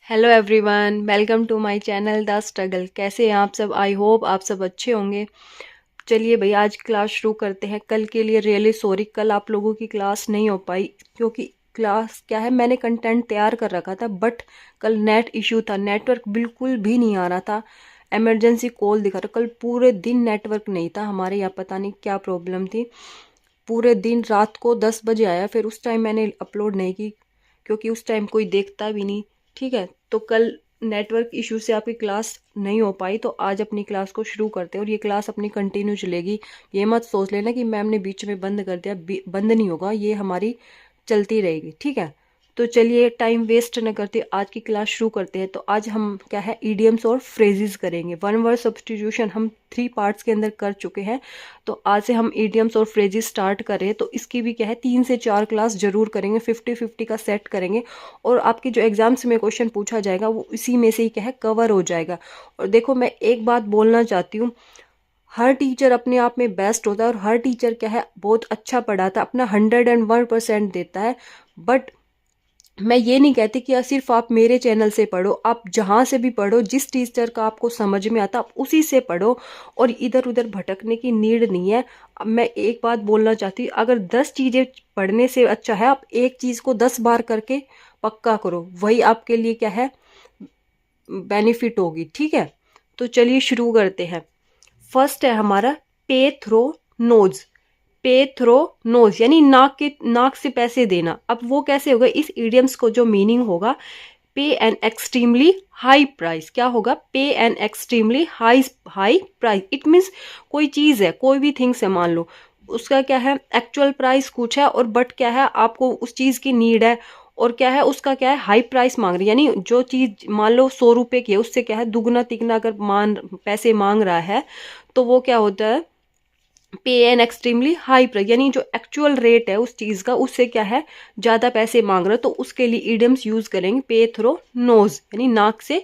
Hello everyone, welcome to my channel the struggle. कैसे हैं आप सब? आई होप आप सब अच्छे होंगे। चलिए भाई, आज क्लास शुरू करते हैं। कल के लिए रियली सॉरी, कल आप लोगों की क्लास नहीं हो पाई क्योंकि क्लास क्या है, मैंने कंटेंट तैयार कर रखा था बट कल नेट इशू था, नेटवर्क बिल्कुल भी नहीं आ रहा था। इमरजेंसी कॉल दिखा रहा, कल पूरे दिन नेटवर्क नहीं था हमारे यहाँ, पता नहीं क्या प्रॉब्लम थी। पूरे दिन रात को 10 बजे आया, फिर उस टाइम मैंने अपलोड नहीं की क्योंकि उस टाइम कोई देखता भी नहीं। ठीक है, तो कल नेटवर्क इशू से आपकी क्लास नहीं हो पाई, तो आज अपनी क्लास को शुरू करते हैं और ये क्लास अपनी कंटिन्यू चलेगी। ये मत सोच लेना कि मैम ने बीच में बंद कर दिया, बंद नहीं होगा, ये हमारी चलती रहेगी। ठीक है, तो चलिए टाइम वेस्ट न करते आज की क्लास शुरू करते हैं। तो आज हम क्या है, ईडियम्स और फ्रेजेस करेंगे। वन वर्ड सब्स्टिट्यूशन हम 3 पार्ट्स के अंदर कर चुके हैं, तो आज से हम ईडियम्स और फ्रेजेस स्टार्ट कर रहे हैं। तो इसकी भी क्या है, 3 से 4 क्लास जरूर करेंगे, 50-50 का सेट करेंगे और आपकी जो एग्जाम्स में क्वेश्चन पूछा जाएगा वो इसी में से ही क्या है कवर हो जाएगा। और देखो, मैं एक बात बोलना चाहती हूँ, हर टीचर अपने आप में बेस्ट होता है और हर टीचर क्या है बहुत अच्छा पढ़ाता है, अपना 101% देता है। बट मैं ये नहीं कहती कि सिर्फ आप मेरे चैनल से पढ़ो, आप जहाँ से भी पढ़ो, जिस टीचर का आपको समझ में आता आप उसी से पढ़ो और इधर उधर भटकने की नीड नहीं है। अब मैं एक बात बोलना चाहती हूँ, अगर 10 चीज़ें पढ़ने से अच्छा है आप एक चीज़ को 10 बार करके पक्का करो, वही आपके लिए क्या है बेनिफिट होगी। ठीक है, तो चलिए शुरू करते हैं। फर्स्ट है हमारा पे थ्रो नोज। पे थ्रो नोज यानी नाक से पैसे देना। अब वो कैसे होगा, इस इडियम्स को जो मीनिंग होगा, पे एन एक्सट्रीमली हाई प्राइस। क्या होगा? पे an extremely high high price. It means कोई चीज है, कोई भी थिंग्स है, मान लो उसका क्या है एक्चुअल प्राइस कुछ है और बट क्या है आपको उस चीज की नीड है और क्या है उसका क्या है हाई प्राइस मांग रही है। यानी जो चीज मान लो 100 रुपए की है, उससे क्या है दुगना तिगना अगर पैसे मांग रहा है, तो वो क्या होता है पे एन एक्सट्रीमली हाई प्राइस। यानी जो एक्चुअल रेट है उस चीज का, उससे क्या है ज्यादा पैसे मांग रहे हो, तो उसके लिए इडियम्स यूज करेंगे पे थ्रो नोज यानी नाक से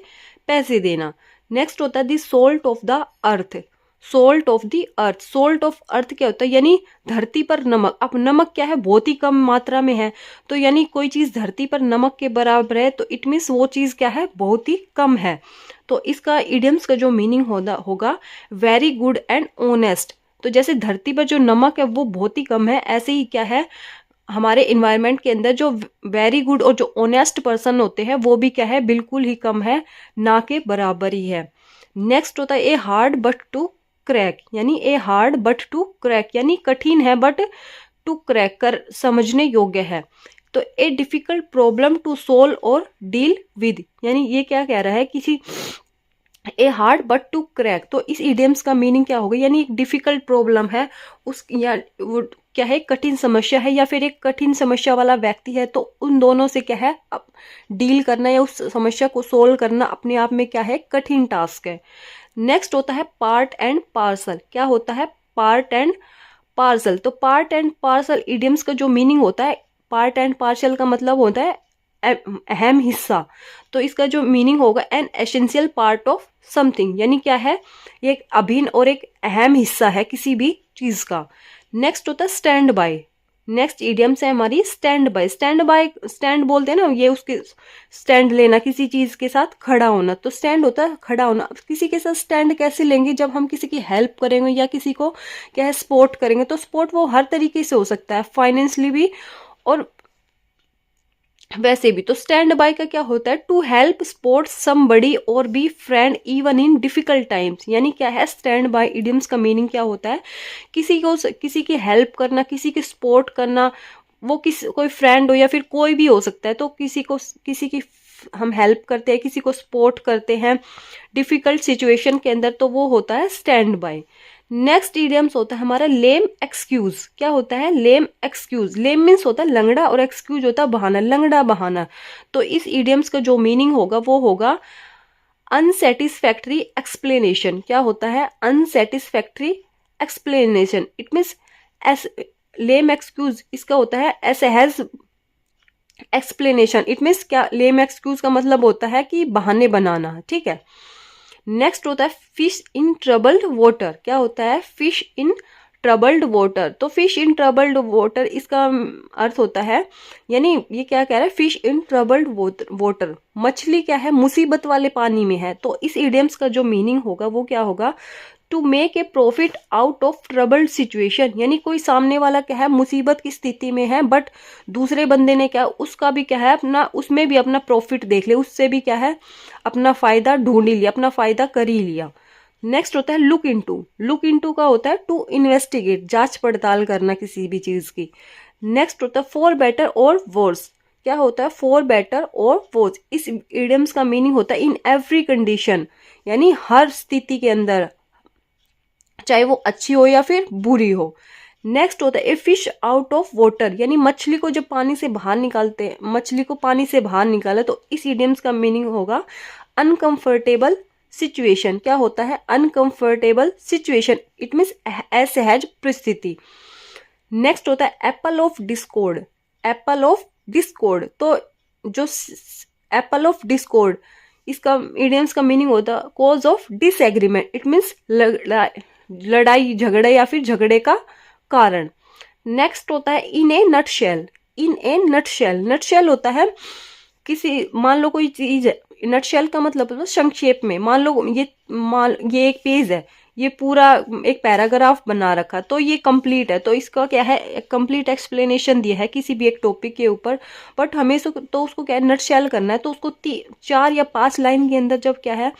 पैसे देना। नेक्स्ट होता है the salt of the earth. Salt of the earth. Salt of earth क्या होता है? यानी धरती पर नमक। अब नमक क्या है बहुत ही कम मात्रा में है, तो यानी कोई चीज धरती पर नमक के बराबर है तो इट मीन्स वो चीज क्या है बहुत ही कम है। तो इसका इडियम्स का जो मीनिंग होगा वेरी गुड एंड ऑनेस्ट। तो जैसे धरती पर जो नमक है वो बहुत ही कम है, ऐसे ही क्या है हमारे इन्वायरमेंट के अंदर जो वेरी गुड और जो ऑनेस्ट पर्सन होते हैं वो भी क्या है बिल्कुल ही कम है, ना के बराबर ही है। नेक्स्ट होता है a hard but to crack. यानी a hard but to crack यानी कठिन है बट टू क्रैक कर समझने योग्य है। तो a difficult problem to solve और डील विद। यानी ये क्या कह रहा है, किसी a hard but to crack. तो इस इडियम्स का मीनिंग क्या होगा, यानी एक डिफिकल्ट प्रॉब्लम है उस या वो क्या है कठिन समस्या है या फिर एक कठिन समस्या वाला व्यक्ति है, तो उन दोनों से क्या है डील करना या उस समस्या को सोल्व करना अपने आप में क्या है कठिन टास्क है। नेक्स्ट होता है पार्ट एंड पार्सल। क्या होता है? Part and parcel. तो पार्ट एंड पार्सल इडियम्स का जो मीनिंग होता है, पार्ट एंड पार्सल का मतलब होता है अहम हिस्सा। तो इसका जो मीनिंग होगा an essential part of something. यानी क्या है, ये एक अभिन्न और एक अहम हिस्सा है किसी भी चीज का। नेक्स्ट होता है स्टैंड बाय। नेक्स्ट इडियम्स है हमारी stand by. Stand by, stand बोलते हैं ना, ये उसके स्टैंड लेना, किसी चीज के साथ खड़ा होना। तो स्टैंड होता है खड़ा होना। किसी के साथ स्टैंड कैसे लेंगे, जब हम किसी की हेल्प करेंगे या किसी को क्या है सपोर्ट करेंगे। तो सपोर्ट वो हर तरीके से हो सकता है, फाइनेंशियली भी और वैसे भी। तो स्टैंड बाय का क्या होता है, टू हेल्प सपोर्ट समबडी और be friend even in difficult times. यानी क्या है स्टैंड बाय इडियम्स का मीनिंग क्या होता है, किसी की हेल्प करना, किसी की सपोर्ट करना। वो कोई फ्रेंड हो या फिर कोई भी हो सकता है, तो किसी की हम हेल्प करते हैं, किसी को सपोर्ट करते हैं डिफिकल्ट सिचुएशन के अंदर, तो वो होता है स्टैंड बाय। नेक्स्ट इडियम्स होता है हमारा लेम एक्सक्यूज। क्या होता है? Lame excuse. लेम मीन्स होता है लंगड़ा और एक्सक्यूज होता है बहाना, लंगड़ा बहाना। तो इस इडियम्स का जो मीनिंग होगा वो होगा अनसेटिस्फैक्ट्री एक्सप्लेनेशन। क्या होता है? Unsatisfactory explanation. It means S lame excuse इसका होता है S has explanation. It means क्या, लेम एक्सक्यूज का मतलब होता है कि बहाने बनाना। ठीक है, नेक्स्ट होता है फिश इन ट्रबल्ड वाटर। क्या होता है? फिश इन ट्रबल्ड वाटर, तो फिश इन ट्रबल्ड वाटर इसका अर्थ होता है, यानी ये क्या कह रहा है, फिश इन ट्रबल्ड वाटर, मछली क्या है, मुसीबत वाले पानी में है। तो इस इडियम्स का जो मीनिंग होगा वो क्या होगा, to make a profit out of troubled situation, यानी कोई सामने वाला क्या है मुसीबत की स्थिति में है, बट दूसरे बंदे ने क्या उसका भी क्या है अपना, उसमें भी अपना प्रॉफिट देख ले, उससे भी क्या है अपना फायदा ढूंढ ही लिया, अपना फायदा कर ही लिया। नेक्स्ट होता है लुक इनटू, लुक इनटू का होता है टू इन्वेस्टिगेट, जांच पड़ताल करना किसी भी चीज की। नेक्स्ट होता है फॉर बेटर और वर्स, क्या होता है फॉर बेटर और वर्स, इस इडियम्स का मीनिंग होता है इन एवरी कंडीशन, यानी हर स्थिति के अंदर, चाहे वो अच्छी हो या फिर बुरी हो। नेक्स्ट होता है a fish out of water, यानी मछली को जब पानी से बाहर निकालते हैं, मछली को पानी से बाहर निकाला, तो इस इडियम्स का मीनिंग होगा अनकंफर्टेबल सिचुएशन, क्या होता है अनकंफर्टेबल सिचुएशन, इट मीन्स असहज परिस्थिति। नेक्स्ट होता है Apple of Discord, Apple of Discord, तो जो एप्पल ऑफ डिस्कॉर्ड इसका इडियम्स का मीनिंग होता है cause of disagreement, it means लड़ाई झगड़े या फिर झगड़े का कारण। नेक्स्ट होता है इन ए नटशेल, इन ए नटशेल, नटशेल होता है किसी, मान लो कोई चीज है, नटशेल का मतलब है संक्षेप में, मान लो ये एक पेज है, ये पूरा एक पैराग्राफ बना रखा, तो ये कंप्लीट है, तो इसका क्या है कंप्लीट एक्सप्लेनेशन दिया है किसी भी एक टॉपिक के ऊपर, बट हमें तो उसको क्या है नटशेल करना है, तो उसको 4 या 5 लाइन के अंदर जब क्या है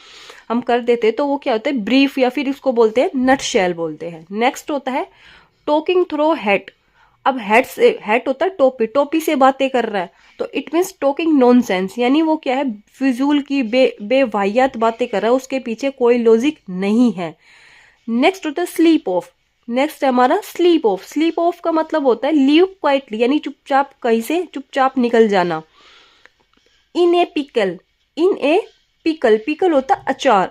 हम कर देते हैं तो वो क्या होता है ब्रीफ, या फिर इसको बोलते हैं नटशेल बोलते हैं। नेक्स्ट होता है टॉकिंग थ्रो हेट, अब हेट से, हेट होता है टोपी, टोपी से बातें कर रहा है, तो इट मीन्स टॉकिंग नॉनसेंस, यानी वो क्या है फिजूल की बेवाहियात बातें कर रहा है, उसके पीछे कोई लॉजिक नहीं है। नेक्स्ट होता है स्लीप ऑफ, नेक्स्ट है हमारा स्लीप ऑफ, स्लीप ऑफ का मतलब होता है लीव क्वाइटली, यानी चुपचाप कहीं से चुपचाप निकल जाना। इन ए पिकल, इन ए पिकल, पिकल होता है अचार,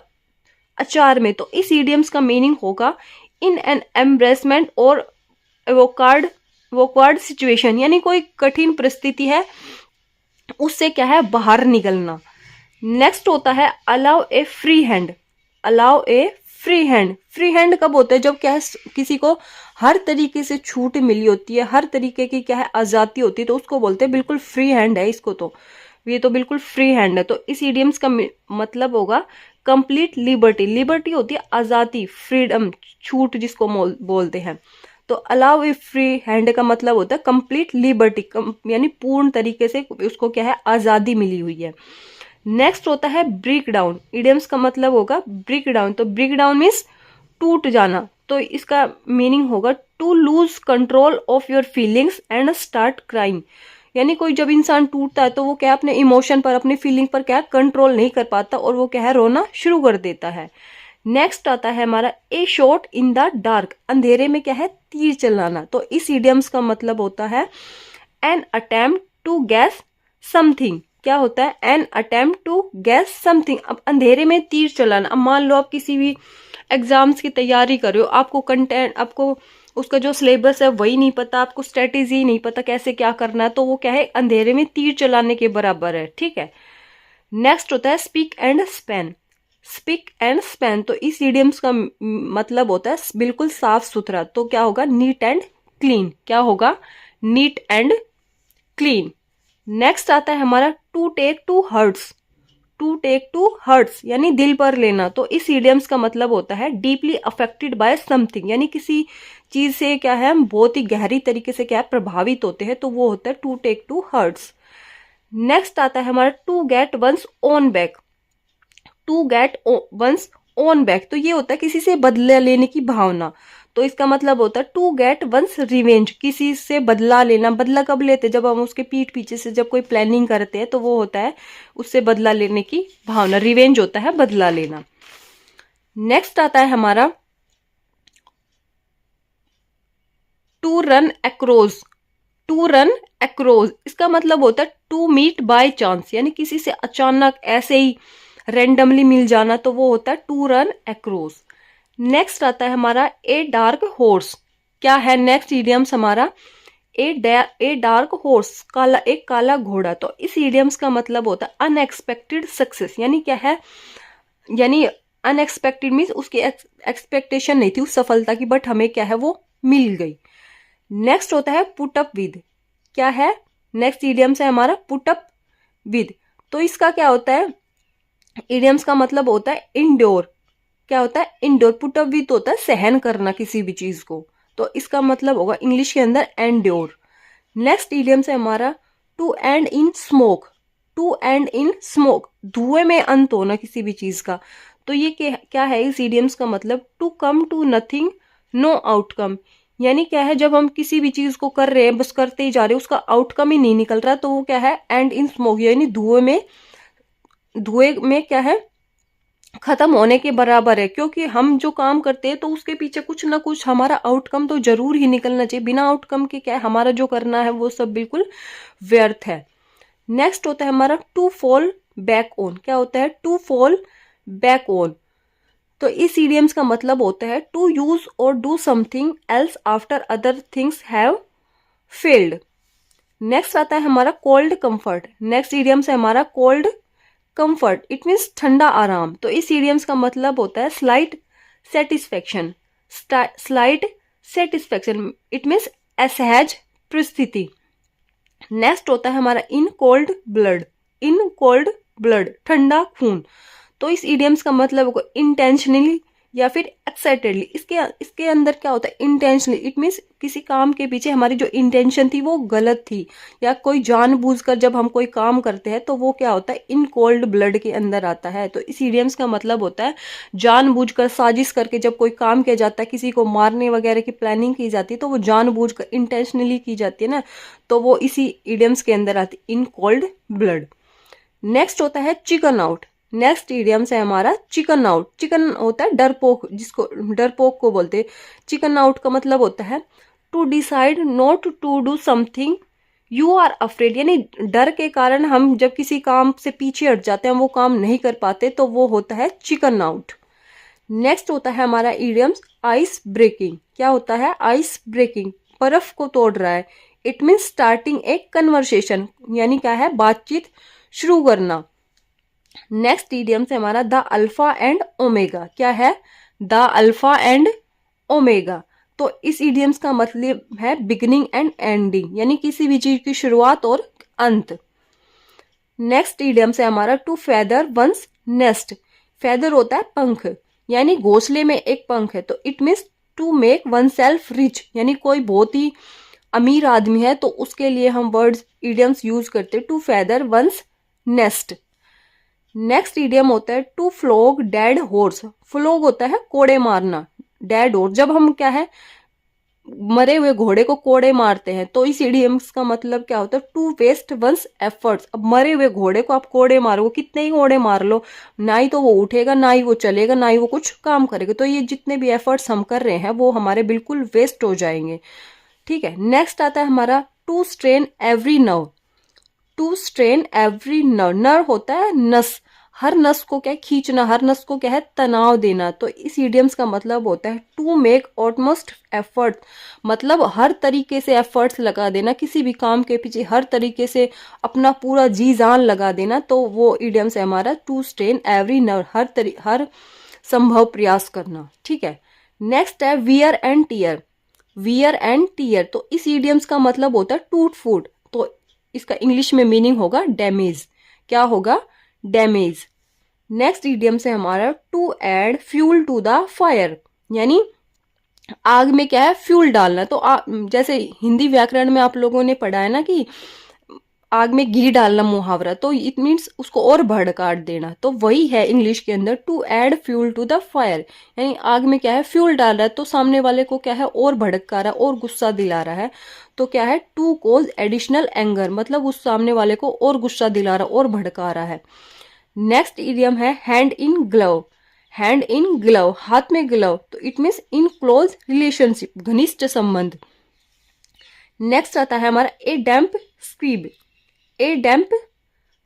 अचार में, तो इस इडियम्स का मीनिंग होगा इन एन एम्ब्रेसमेंट और वोकार्ड सिचुएशन, यानी कोई कठिन परिस्थिति है उससे क्या है बाहर निकलना। नेक्स्ट होता है अलाउ ए फ्री हैंड, अलाउ ए फ्री हैंड, फ्री हैंड कब होता है जब क्या है किसी को हर तरीके से छूट मिली होती है, हर तरीके की क्या है आजादी होती है, तो उसको बोलते हैं बिल्कुल फ्री हैंड है इसको, तो ये तो बिल्कुल फ्री हैंड है। तो इस इडियम्स का मतलब होगा कंप्लीट लिबर्टी, लिबर्टी होती है आजादी, फ्रीडम, छूट जिसको बोलते हैं। तो अलाउ ए फ्री हैंड का मतलब होता है कंप्लीट लिबर्टी, यानी पूर्ण तरीके से उसको क्या है आजादी मिली हुई है। नेक्स्ट होता है ब्रेक डाउन, इडियम्स का मतलब होगा ब्रेक डाउन, तो ब्रेक डाउन मीन्स टूट जाना, तो इसका मीनिंग होगा to lose control of your feelings and start crying, यानी कोई जब इंसान टूटता है तो वो क्या अपने इमोशन पर, अपने फीलिंग पर क्या कंट्रोल नहीं कर पाता और वो क्या है रोना शुरू कर देता है। नेक्स्ट आता है हमारा ए शॉट इन द डार्क, अंधेरे में क्या है तीर चलाना, तो इस इडियम्स का मतलब होता है an attempt to guess something, क्या होता है an attempt to guess something, अब अंधेरे में तीर चलाना, अब मान लो आप किसी भी एग्जाम्स की तैयारी कर रहे हो, आपको कंटेंट, आपको उसका जो सिलेबस है वही नहीं पता, आपको स्ट्रेटेजी नहीं पता कैसे क्या करना है, तो वो क्या है अंधेरे में तीर चलाने के बराबर है, ठीक है। नेक्स्ट होता है speak and span, spick and span, तो इस इडियम्स का मतलब होता है बिल्कुल साफ सुथरा, तो क्या होगा नीट एंड क्लीन, क्या होगा नीट एंड क्लीन। नेक्स्ट आता है हमारा to take to hearts, to take to hearts यानी दिल पर लेना, तो इस इडियम्स का मतलब होता है डीपली अफेक्टेड बाय समथिंग, यानी किसी चीज से क्या है हम बहुत ही गहरी तरीके से क्या प्रभावित होते हैं, तो वो होता है to take to hearts. Next आता है हमारा to get one's own back, to get one's own back, तो ये होता है किसी से बदला लेने की भावना, तो इसका मतलब होता है टू गेट वंस रिवेंज, किसी से बदला लेना, बदला कब लेते हैं जब हम उसके पीठ पीछे से जब कोई प्लानिंग करते हैं तो वो होता है उससे बदला लेने की भावना, रिवेंज होता है बदला लेना। नेक्स्ट आता है हमारा to run across, to run across, इसका मतलब होता है टू मीट बाय चांस, यानी किसी से अचानक ऐसे ही रैंडमली मिल जाना, तो वो होता है टू रन अक्रॉस। नेक्स्ट आता है हमारा ए डार्क हॉर्स, क्या है नेक्स्ट इडियम्स हमारा ए डार्क हॉर्स, काला, एक काला घोड़ा, तो इस इडियम्स का मतलब होता है अनएक्सपेक्टेड सक्सेस, यानी क्या है यानी अनएक्सपेक्टेड मीन्स उसकी एक्सपेक्टेशन नहीं थी उस सफलता की, बट हमें क्या है वो मिल गई। नेक्स्ट होता है पुट अप विद। क्या है नेक्स्ट इडियम्स है हमारा पुट अप विद। तो इसका क्या होता है, इडियम्स का मतलब होता है इंडोर। क्या होता है इंडोर। पुट अप विद होता है सहन करना किसी भी चीज को, तो इसका मतलब होगा इंग्लिश के अंदर एंड्योर। नेक्स्ट इडियम्स है हमारा to end in smoke. To end in smoke, धुएं में अंत होना किसी भी चीज का। तो ये क्या है इस इडियम्स का मतलब, to come to nothing no outcome. यानी क्या है, जब हम किसी भी चीज को कर रहे हैं बस करते ही जा रहे हैं, उसका आउटकम ही नहीं निकल रहा, तो वो क्या है एंड इन स्मोक, यानी धुएं में क्या है खत्म होने के बराबर है। क्योंकि हम जो काम करते हैं तो उसके पीछे कुछ ना कुछ हमारा आउटकम तो जरूर ही निकलना चाहिए। बिना आउटकम के क्या है हमारा जो करना है वो सब बिल्कुल व्यर्थ है। नेक्स्ट होता है हमारा टू फॉल बैक ऑन। क्या होता है टू फॉल बैक ऑन। तो इस इडियम्स का मतलब होता है टू यूज और do something else after other things have failed. Next आता है हमारा कोल्ड कंफर्ट। नेक्स्ट इडियम्स है हमारा कोल्ड कंफर्ट, इट मीन्स ठंडा आराम। तो इस इडियम्स का मतलब होता है slight satisfaction. Slight satisfaction, it means असहज परिस्थिति। नेक्स्ट होता है हमारा in cold blood. In cold blood, ठंडा खून। तो इस इडियम्स का मतलब होगा इंटेंशनली या फिर एक्साइटेडली। इसके अंदर क्या होता है इंटेंशनली, इट मीन्स किसी काम के पीछे हमारी जो इंटेंशन थी वो गलत थी, या कोई जानबूझकर जब हम कोई काम करते हैं तो वो क्या होता है इन कोल्ड ब्लड के अंदर आता है। तो इस इडियम्स का मतलब होता है जानबूझकर साजिश करके जब कोई काम किया जाता है, किसी को मारने वगैरह की प्लानिंग की जाती है तो वो जानबूझकर इंटेंशनली की जाती है ना, तो वो इसी इडियम्स के अंदर आती है इन कोल्ड ब्लड। नेक्स्ट होता है चिकन आउट। नेक्स्ट इडियम्स है हमारा चिकन आउट। चिकन होता है डरपोक, जिसको डरपोक को बोलते हैं। चिकन आउट का मतलब होता है to decide not to do something you are afraid, यानी डर के कारण हम जब किसी काम से पीछे हट जाते हैं, वो काम नहीं कर पाते, तो वो होता है चिकन आउट। नेक्स्ट होता है हमारा इडियम्स आइस ब्रेकिंग। क्या होता है आइस ब्रेकिंग, बर्फ को तोड़ रहा है। It means starting A conversation, यानी क्या है बातचीत शुरू करना। नेक्स्ट इडियम से हमारा द अल्फा एंड ओमेगा। क्या है द अल्फा एंड ओमेगा। तो इस इडियम्स का मतलब है बिगिनिंग एंड एंडिंग, यानी किसी भी चीज की शुरुआत और अंत। नेक्स्ट इडियम से हमारा to feather one's nest. Feather होता है पंख, यानी घोंसले में एक पंख है, तो it means to make oneself rich, यानी कोई बहुत ही अमीर आदमी है तो उसके लिए हम वर्ड्स इडियम्स यूज करते हैं to feather one's nest. Next idiom होता है to flog dead horse. Flog होता है कोड़े मारना, डेड हॉर्स जब हम क्या है मरे हुए घोड़े को कोड़े मारते हैं, तो इस इडियम्स का मतलब क्या होता है टू वेस्ट वंस एफर्ट्स। अब मरे हुए घोड़े को आप कोड़े मारो, कितने ही कोड़े मार लो, ना ही तो वो उठेगा, ना ही वो चलेगा, ना ही वो कुछ काम करेगा। तो ये जितने भी एफर्ट्स हम कर रहे हैं वो हमारे बिल्कुल वेस्ट हो जाएंगे। ठीक है। नेक्स्ट आता है हमारा to strain every nerve. To strain every nerve, nerve होता है नस, हर नस को क्या खींचना, हर नस को क्या है तनाव देना। तो इस इडियम्स का मतलब होता है टू मेक ऑटमोस्ट एफर्ट, मतलब हर तरीके से एफर्ट्स लगा देना, किसी भी काम के पीछे हर तरीके से अपना पूरा जी जान लगा देना। तो वो इडियम्स है हमारा टू स्ट्रेन एवरी नर्व, हर संभव प्रयास करना। ठीक है। नेक्स्ट है wear and tear. Wear and tear, तो इस इडियम्स का मतलब होता है टूट फूट, तो इसका इंग्लिश में मीनिंग होगा डैमेज। क्या होगा डैमेज। नेक्स्ट इडियम से हमारा to add fuel to the fire, यानी आग में क्या है फ्यूल डालना। तो जैसे हिंदी व्याकरण में आप लोगों ने पढ़ा है ना कि आग में घी डालना मुहावरा, तो इट मीन्स उसको और भड़का देना। तो वही है इंग्लिश के अंदर to add fuel to the fire, यानी आग में क्या है फ्यूल डाल रहा है तो सामने वाले को क्या है और भड़का रहा है और गुस्सा दिला रहा है। तो क्या है टू कोज एडिशनल एंगर, मतलब उस सामने वाले को और गुस्सा दिला रहा और भड़का रहा है। नेक्स्ट इडियम है hand in glove. Hand in glove, हाथ में ग्लव, तो it means in close relationship, घनिष्ठ संबंध। नेक्स्ट आता है हमारा ए डैम्प स्क्रीब। ए डैम्प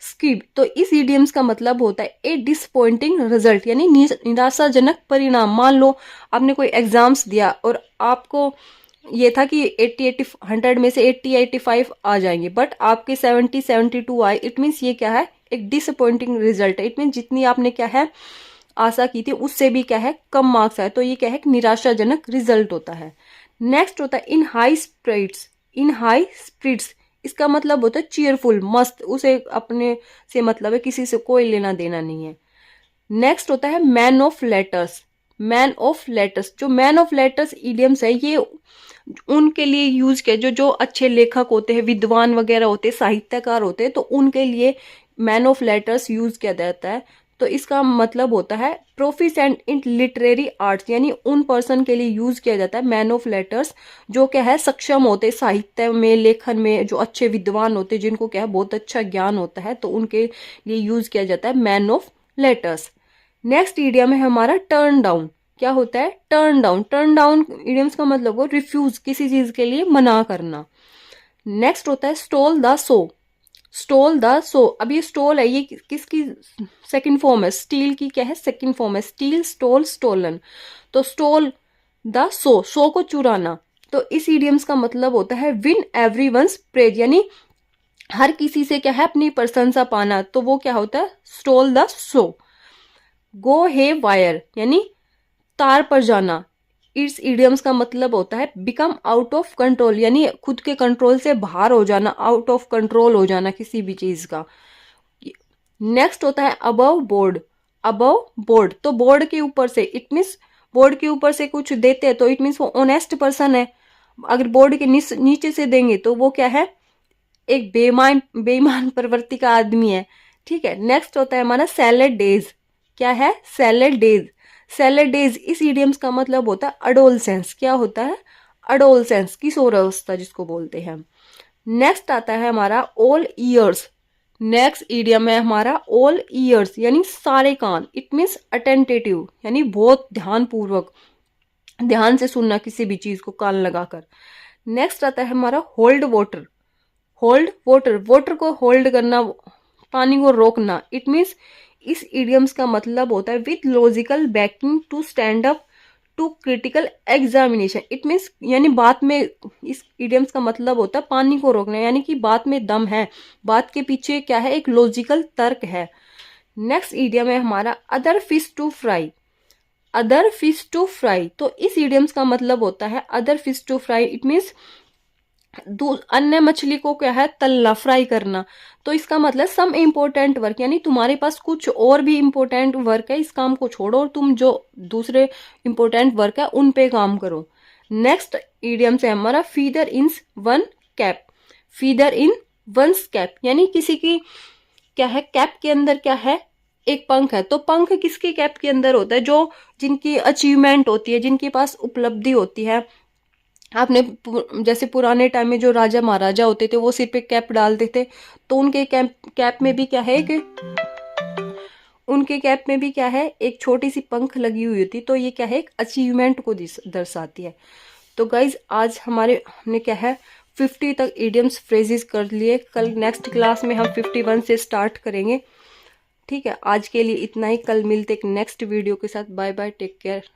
स्क्रीब, तो इस इडियम्स का मतलब होता है ए डिसअपॉइंटिंग रिजल्ट, यानी निराशाजनक परिणाम। मान लो आपने कोई एग्जाम्स दिया और आपको ये था कि 100 में से 80-85 आ जाएंगे, बट आपके 70-72 आए। इट मीन्स ये क्या है एक डिसअपॉइंटिंग रिजल्ट है। इट मीन्स जितनी आपने क्या है आशा की थी उससे भी क्या है कम मार्क्स आए, तो ये क्या है निराशाजनक रिजल्ट होता है। नेक्स्ट होता है in high spirits. In high spirits इसका मतलब होता है चीयरफुल, मस्त, उसे अपने से मतलब है, किसी से कोई लेना देना नहीं है। नेक्स्ट होता है man of letters. Man of letters, जो मैन ऑफ लेटर्स इडियम्स है ये उनके लिए यूज किया जो जो अच्छे लेखक होते हैं, विद्वान वगैरह होते हैं, साहित्यकार होते हैं, तो उनके लिए मैन ऑफ लेटर्स यूज किया जाता है। तो इसका मतलब होता है प्रोफिशेंट इन लिटरेरी आर्ट्स, यानी उन पर्सन के लिए यूज किया जाता है मैन ऑफ लेटर्स जो क्या है सक्षम होते हैं साहित्य में, लेखन में, जो अच्छे विद्वान होते हैं, जिनको क्या है बहुत अच्छा ज्ञान होता है, तो उनके लिए यूज किया जाता है man of letters. Next idiom है हमारा टर्न डाउन। क्या होता है turn down? Turn down idioms का मतलब हो रिफ्यूज, किसी चीज के लिए मना करना। नेक्स्ट होता है stole the show. Stall the show, अब ये स्टोल है, ये किसकी सेकंड फॉर्म है? स्टील की क्या है सेकंड फॉर्म है, स्टील, स्टोल, स्टोलन। तो स्टोल द शो, शो को चुराना। तो इस इडियम्स का मतलब होता है विन एवरीवन्स प्रेज, यानी हर किसी से क्या है अपनी प्रशंसा पाना, तो वो क्या होता है stole the show. Go haywire, यानी तार पर जाना। इस इडियम्स का मतलब होता है बिकम आउट ऑफ कंट्रोल, यानी खुद के कंट्रोल से बाहर हो जाना, आउट ऑफ कंट्रोल हो जाना किसी भी चीज का। नेक्स्ट होता है अबव बोर्ड। अबव बोर्ड, तो बोर्ड के ऊपर से, इट मीन्स बोर्ड के ऊपर से कुछ देते हैं तो इट मीन्स वो ऑनेस्ट पर्सन है। अगर बोर्ड के नीचे से देंगे तो वो क्या है एक बेईमान प्रवृत्ति का आदमी है। ठीक है। नेक्स्ट होता है हमारा सैलेड डेज। क्या है? Salad days. सैलेड डेज इस इडियम्स का मतलब होता है अडोलसेंस। क्या होता है? अडोलसेंस, किशोरावस्था जिसको बोलते हैं। नेक्स्ट आता है हमारा ऑल ईयर्स। नेक्स्ट इडियम है हमारा ऑल ईयर्स, यानी सारे कान। इट मीन्स अटेंटेटिव, यानी बहुत ध्यान पूर्वक, ध्यान से सुनना किसी भी चीज को कान लगाकर। नेक्स्ट आता है हमारा hold water. Hold water, water को होल्ड करना, पानी को रोकना। इट मीन्स इस इडियम्स का मतलब होता है with logical backing to stand up to critical examination. It means यानी बात में, इस इडियम्स का मतलब होता है पानी को रोकना, यानी कि बात में दम है, बात के पीछे क्या है एक लॉजिकल तर्क है। नेक्स्ट इडियम है हमारा other fish to fry. Other fish to fry, तो इस इडियम्स का मतलब होता है other fish to fry, it means अन्य मछली को क्या है तलना, फ्राई करना। तो इसका मतलब सम इम्पोर्टेंट वर्क, यानी तुम्हारे पास कुछ और भी इम्पोर्टेंट वर्क है, इस काम को छोड़ो और तुम जो दूसरे इम्पोर्टेंट वर्क है उन पे काम करो। नेक्स्ट इडियम से हमारा feather in one cap. Feather in one's cap, यानी किसी की क्या है कैप के अंदर क्या है एक पंख है, तो पंख किसकी कैप के अंदर होता है? जो जिनकी अचीवमेंट होती है, जिनके पास उपलब्धि होती है। आपने जैसे पुराने टाइम में जो राजा महाराजा होते थे वो सिर पे कैप डालते थे, तो उनके कैप में भी क्या है कि उनके कैप में भी क्या है एक छोटी सी पंख लगी हुई होती, तो ये क्या है एक अचीवमेंट को दर्शाती है। तो गाइज आज हमने क्या है 50 तक इडियम्स फ्रेजेस कर लिए। कल नेक्स्ट क्लास में हम 51 से स्टार्ट करेंगे। ठीक है, आज के लिए इतना ही। कल मिलते एक नेक्स्ट वीडियो के साथ। Bye bye, take care.